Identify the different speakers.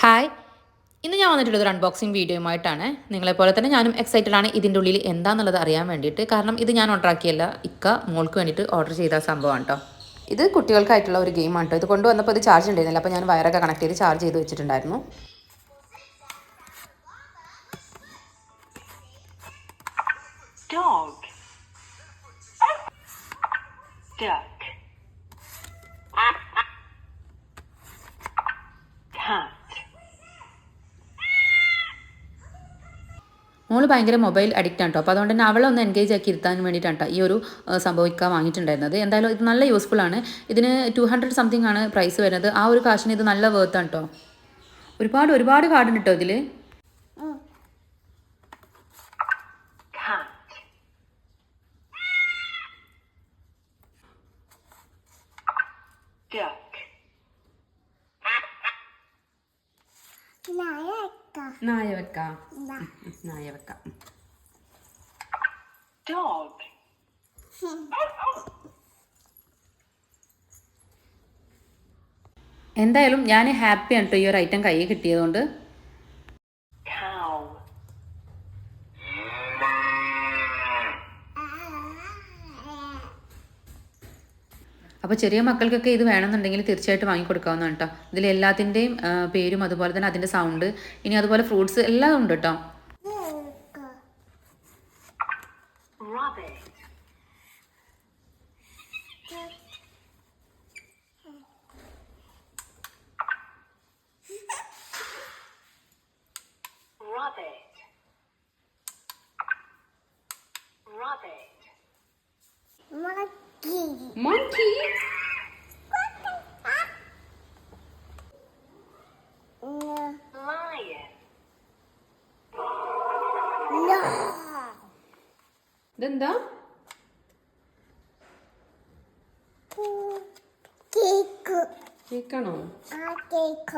Speaker 1: Hi, ഇന്ന് ഞാൻ വന്നിട്ടുള്ളത് ഒരു അൺബോക്സിങ് വീഡിയോയുമായിട്ടാണ്. നിങ്ങളെപ്പോലെ തന്നെ ഞാനും എക്സൈറ്റഡ് ആണ് ഇതിൻ്റെ ഉള്ളിൽ എന്താണെന്നുള്ളത് അറിയാൻ വേണ്ടിയിട്ട്. കാരണം ഇത് ഞാൻ ഓർഡർ ആക്കിയല്ല, ഇക്ക മോൾക്ക് വേണ്ടിയിട്ട് ഓർഡർ ചെയ്ത സംഭവമാണ് കേട്ടോ. ഇത് കുട്ടികൾക്കായിട്ടുള്ള ഒരു ഗെയിമാണ് കേട്ടോ. ഇത് കൊണ്ടുവന്നപ്പോൾ ഇത് ചാർജ് ഉണ്ടായിരുന്നില്ല, അപ്പോൾ ഞാൻ വയറൊക്കെ കണക്ട് ചെയ്ത് ചാർജ് ചെയ്ത് വെച്ചിട്ടുണ്ടായിരുന്നു.
Speaker 2: Dog. Duck. Cat.
Speaker 1: മോള് ഭയങ്കര മൊബൈൽ അഡിക്റ്റ് ആണ് കേട്ടോ. അപ്പോൾ അതുകൊണ്ട് തന്നെ അവളെ ഒന്ന് എൻഗേജ് ആക്കി ഇരുത്താൻ വേണ്ടിയിട്ടാണ് കേട്ടോ ഈ ഒരു സംഭവിക്കാൻ വാങ്ങിയിട്ടുണ്ടായിരുന്നത്. എന്തായാലും ഇത് നല്ല യൂസ്ഫുൾ ആണ്. ഇതിന് 200 സംതിങ് ആണ് പ്രൈസ് വരുന്നത്. ആ ഒരു കാശിന് ഇത് നല്ല വേർത്താണ് കേട്ടോ. ഒരുപാട് കാർഡ് ഉണ്ട് കേട്ടോ ഇതിൽ.
Speaker 2: Cat. Duck.
Speaker 1: നായ വെക്കാം.
Speaker 2: Dog.
Speaker 1: എന്തായാലും ഞാൻ ഹാപ്പിയാണ് കേട്ടോ ഈ ഒരു ഐറ്റം കയ്യിൽ കിട്ടിയതുകൊണ്ട്.
Speaker 2: Cow.
Speaker 1: അപ്പോൾ ചെറിയ മക്കൾക്കൊക്കെ ഇത് വേണമെന്നുണ്ടെങ്കിൽ തീർച്ചയായിട്ടും വാങ്ങിക്കൊടുക്കാവുന്നതാണ് കേട്ടോ. ഇതിൽ എല്ലാത്തിൻ്റെയും പേരും അതുപോലെ തന്നെ അതിൻ്റെ സൗണ്ട്, ഇനി അതുപോലെ ഫ്രൂട്ട്സ് എല്ലാം ഉണ്ട് കേട്ടോ.
Speaker 2: Rabbit. Rabbit. Rabbit.
Speaker 1: Monkey.
Speaker 2: Lion.
Speaker 1: ഇതെന്താ? കേക്കാണോ?
Speaker 2: Cake.